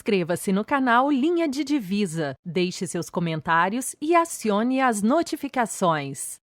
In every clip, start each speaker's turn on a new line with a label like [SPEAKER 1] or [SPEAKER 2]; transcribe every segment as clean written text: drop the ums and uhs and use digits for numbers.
[SPEAKER 1] Inscreva-se no canal Linha de Divisa, deixe seus comentários e acione as notificações.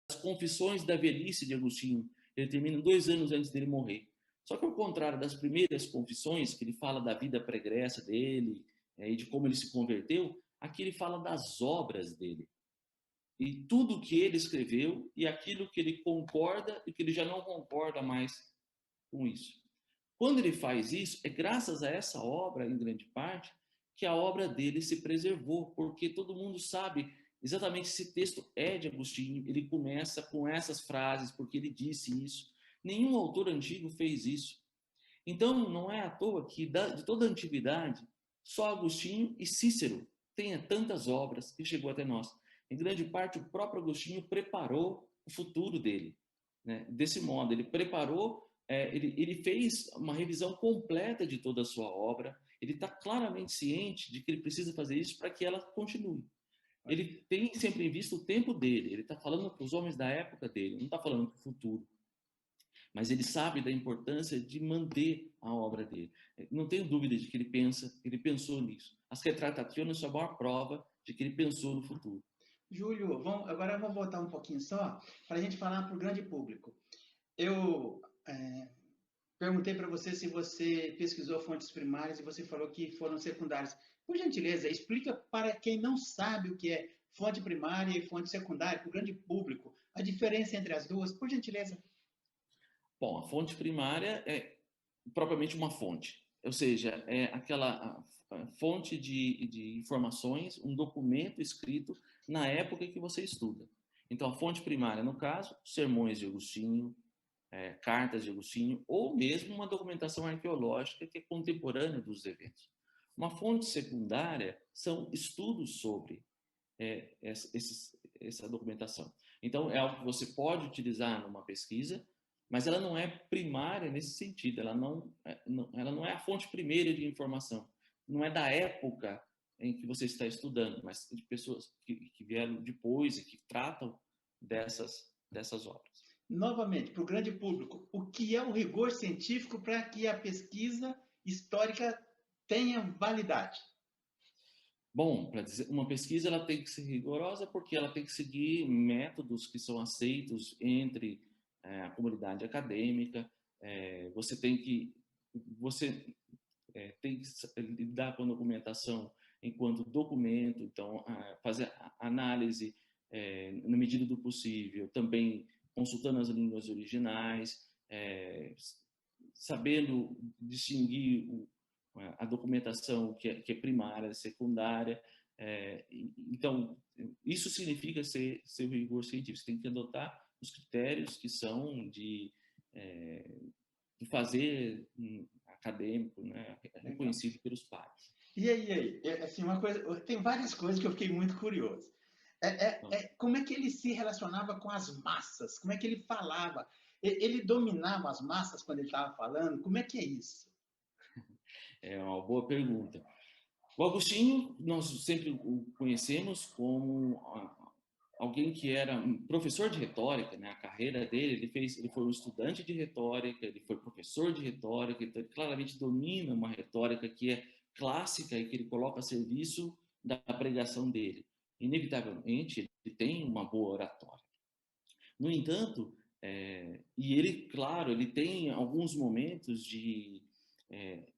[SPEAKER 2] As Confissões da Velhice de Agostinho, ele termina 2 anos antes dele morrer. Só que ao contrário das primeiras confissões, que ele fala da vida pregressa dele e de como ele se converteu, aqui ele fala das obras dele. E tudo que ele escreveu e aquilo que ele concorda e que ele já não concorda mais com isso. Quando ele faz isso, é graças a essa obra, em grande parte, que a obra dele se preservou, porque todo mundo sabe exatamente esse texto é de Agostinho, ele começa com essas frases, porque ele disse isso. Nenhum autor antigo fez isso. Então, não é à toa que, de toda a antiguidade, só Agostinho e Cícero tenha tantas obras que chegou até nós. Em grande parte, o próprio Agostinho preparou o futuro dele. Né? Desse modo, ele preparou, ele fez uma revisão completa de toda a sua obra, ele está claramente ciente de que ele precisa fazer isso para que ela continue. Ele tem sempre em vista o tempo dele, ele está falando para os homens da época dele, não está falando para o futuro. Mas ele sabe da importância de manter a obra dele. Não tenho dúvida de que ele pensou nisso. As Retratationes são a maior prova de que ele pensou no futuro.
[SPEAKER 3] Júlio, agora vamos voltar um pouquinho só para a gente falar para o grande público. Eu perguntei para você se você pesquisou fontes primárias e você falou que foram secundárias. Por gentileza, explica para quem não sabe o que é fonte primária e fonte secundária, para o grande público, a diferença entre as duas, por gentileza.
[SPEAKER 2] Bom, a fonte primária é propriamente uma fonte, ou seja, é aquela fonte de informações, um documento escrito na época que você estuda. Então, a fonte primária, no caso, sermões de Agostinho, cartas de Agostinho, ou mesmo uma documentação arqueológica que é contemporânea dos eventos. Uma fonte secundária são estudos sobre essa documentação. Então, é algo que você pode utilizar numa pesquisa, mas ela não é primária nesse sentido, ela não é a fonte primeira de informação, não é da época em que você está estudando, mas de pessoas que vieram depois e que tratam dessas obras.
[SPEAKER 3] Novamente, para o grande público, o que é o rigor científico para que a pesquisa histórica tenha validade?
[SPEAKER 2] Bom, para dizer, uma pesquisa ela tem que ser rigorosa porque ela tem que seguir métodos que são aceitos entre a comunidade acadêmica. Você tem que lidar com a documentação enquanto documento, então fazer análise na medida do possível, também consultando as línguas originais, sabendo distinguir a documentação que é primária, secundária. Então, isso significa ser rigor científico. Você tem que adotar os critérios que são de fazer acadêmico, né, reconhecido pelos pares.
[SPEAKER 3] E aí? Assim, uma coisa, tem várias coisas que eu fiquei muito curioso. Como é que ele se relacionava com as massas? Como é que ele falava? Ele dominava as massas quando ele estava falando? Como é que é isso?
[SPEAKER 2] É uma boa pergunta. O Agostinho, nós sempre o conhecemos como alguém que era um professor de retórica, né? A carreira dele, ele foi um estudante de retórica, ele foi professor de retórica, então ele claramente domina uma retórica que é clássica e que ele coloca a serviço da pregação dele. Inevitavelmente, ele tem uma boa oratória. No entanto, e ele, claro, ele tem alguns momentos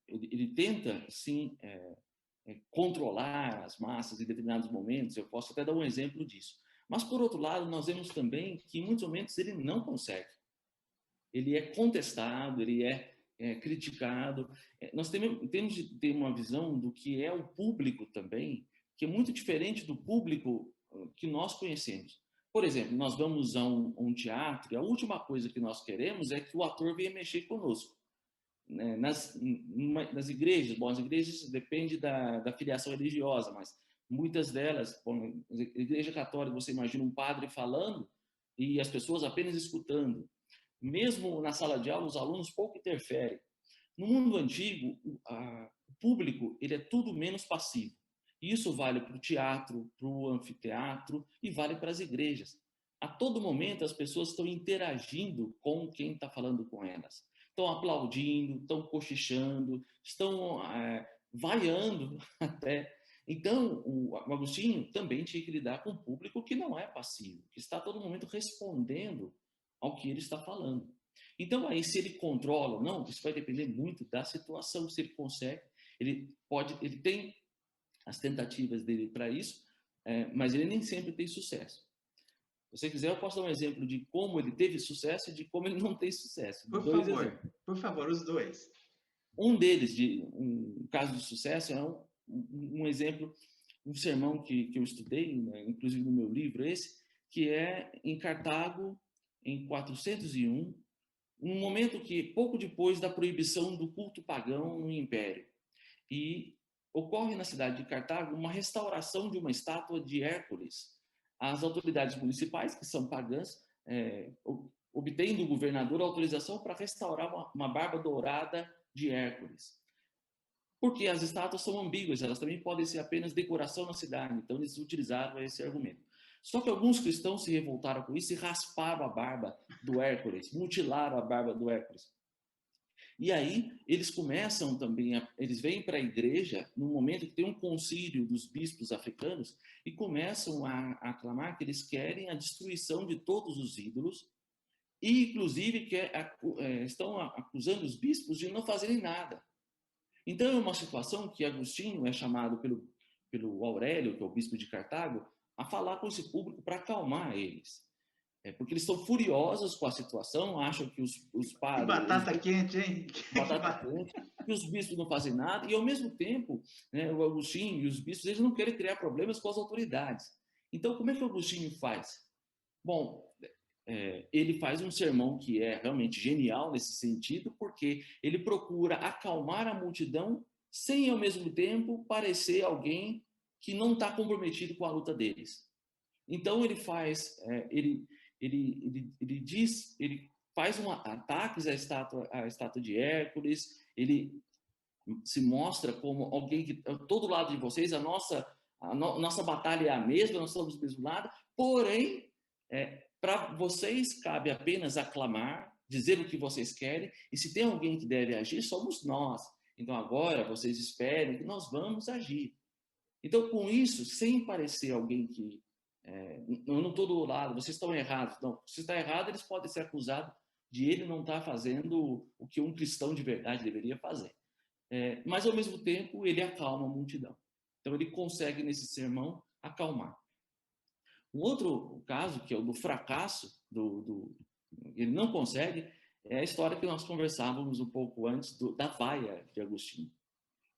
[SPEAKER 2] ele tenta, sim, controlar as massas em determinados momentos, eu posso até dar um exemplo disso. Mas, por outro lado, nós vemos também que em muitos momentos ele não consegue. Ele é contestado, ele é criticado. Nós temos de ter uma visão do que é o público também, que é muito diferente do público que nós conhecemos. Por exemplo, nós vamos a um teatro e a última coisa que nós queremos é que o ator venha mexer conosco. Nas igrejas, bom, as igrejas depende da filiação religiosa, mas Muitas delas, bom, a Igreja Católica, você imagina um padre falando e as pessoas apenas escutando. Mesmo na sala de aula, os alunos pouco interferem. No mundo antigo, o público ele é tudo menos passivo. E isso vale para o teatro, para o anfiteatro e vale para as igrejas. A todo momento, as pessoas estão interagindo com quem está falando com elas. Estão aplaudindo, estão cochichando, estão vaiando até. Então, o Agostinho também tinha que lidar com um público que não é passivo, que está a todo momento respondendo ao que ele está falando. Então, aí, se ele controla ou não, isso vai depender muito da situação, se ele consegue. Ele tem as tentativas dele para isso, mas ele nem sempre tem sucesso. Se você quiser, eu posso dar um exemplo de como ele teve sucesso e de como ele não tem sucesso.
[SPEAKER 3] Por favor, os dois.
[SPEAKER 2] Um deles, um caso de sucesso, é um exemplo, um sermão que eu estudei, né, inclusive no meu livro esse, que é em Cartago, em 401, um momento que, pouco depois da proibição do culto pagão no Império. E ocorre na cidade de Cartago uma restauração de uma estátua de Hércules. As autoridades municipais, que são pagãs, obtêm do governador autorização para restaurar uma barba dourada de Hércules. Porque as estátuas são ambíguas, elas também podem ser apenas decoração na cidade, então eles utilizaram esse argumento. Só que alguns cristãos se revoltaram com isso e rasparam a barba do Hércules, mutilaram a barba do Hércules. E aí eles começam também, eles vêm para a igreja no momento que tem um concílio dos bispos africanos e começam a aclamar que eles querem a destruição de todos os ídolos e, inclusive, estão acusando os bispos de não fazerem nada. Então, é uma situação que Agostinho é chamado pelo Aurélio, que é o bispo de Cartago, a falar com esse público para acalmar eles. Porque eles estão furiosos com a situação, acham que os padres...
[SPEAKER 3] Que batata quente, hein?
[SPEAKER 2] Batata quente, que os bispos não fazem nada, e ao mesmo tempo, né, o Agostinho e os bispos, eles não querem criar problemas com as autoridades. Então, como é que o Agostinho faz? Bom, ele faz um sermão que é realmente genial nesse sentido, porque ele procura acalmar a multidão sem, ao mesmo tempo, parecer alguém que não está comprometido com a luta deles. Então, ele faz, ele faz ataques à estátua de Hércules, ele se mostra como alguém que, todo lado de vocês, a nossa batalha é a mesma, nós estamos do mesmo lado, porém, para vocês cabe apenas aclamar, dizer o que vocês querem, e se tem alguém que deve agir, somos nós. Então agora vocês esperem que nós vamos agir. Então, com isso, sem parecer alguém que eu não estou do lado, vocês estão errados. Não, se está errado, eles podem ser acusados de ele não estar fazendo o que um cristão de verdade deveria fazer. Mas, ao mesmo tempo, ele acalma a multidão. Então, ele consegue, nesse sermão, acalmar. Um outro caso, que é o do fracasso, ele não consegue, é a história que nós conversávamos um pouco antes da vaia de Agostinho.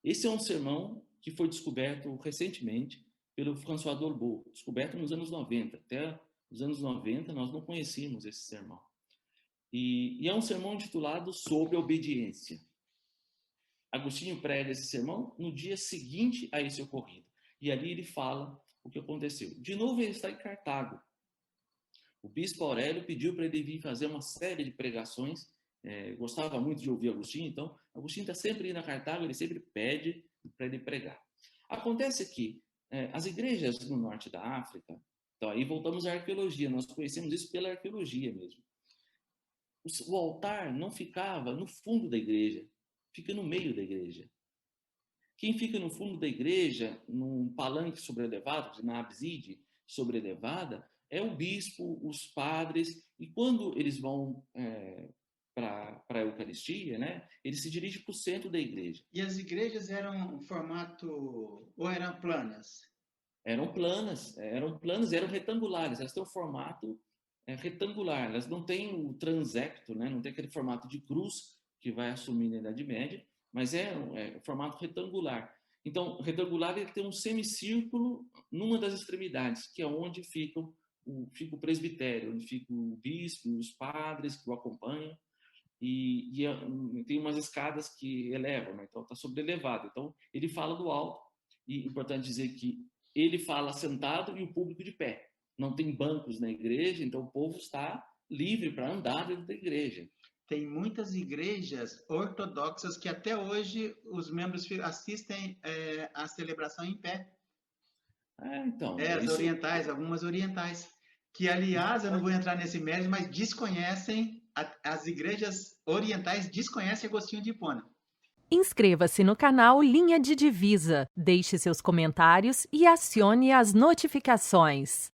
[SPEAKER 2] Esse é um sermão que foi descoberto recentemente pelo François Dolbeau, descoberto nos anos 90. Até os anos 90 nós não conhecíamos esse sermão. E é um sermão intitulado Sobre a Obediência. Agostinho prega esse sermão no dia seguinte a esse ocorrido. E ali ele fala o que aconteceu. De novo ele está em Cartago. O bispo Aurélio pediu para ele vir fazer uma série de pregações. Gostava muito de ouvir Agostinho, então Agostinho está sempre indo a Cartago, ele sempre pede para ele pregar. Acontece que as igrejas no norte da África, então aí voltamos à arqueologia, nós conhecemos isso pela arqueologia mesmo. O altar não ficava no fundo da igreja, fica no meio da igreja. Quem fica no fundo da igreja, num palanque sobrelevado, na abside sobrelevada, é o bispo, os padres, e quando eles vão para a Eucaristia, né, eles se dirigem para o centro da igreja.
[SPEAKER 3] E as igrejas eram formato, ou eram planas?
[SPEAKER 2] Eram planas, eram retangulares, elas têm um formato retangular, elas não têm o transecto, né, não tem aquele formato de cruz que vai assumir na Idade Média, mas é formato retangular. Então, retangular ele tem um semicírculo numa das extremidades, que é onde fica o presbitério, onde fica o bispo, os padres que o acompanham, e tem umas escadas que elevam, né? Então está sobrelevado. Então ele fala do alto, e é importante dizer que ele fala sentado e o público de pé. Não tem bancos na igreja, então o povo está livre para andar dentro da igreja.
[SPEAKER 3] Tem muitas igrejas ortodoxas que até hoje os membros assistem à celebração em pé.
[SPEAKER 2] Então.
[SPEAKER 3] As orientais, algumas orientais. Que, aliás, eu não vou entrar nesse mérito, mas desconhecem, as igrejas orientais desconhecem Agostinho de Hipona.
[SPEAKER 1] Inscreva-se no canal Linha de Divisa, deixe seus comentários e acione as notificações.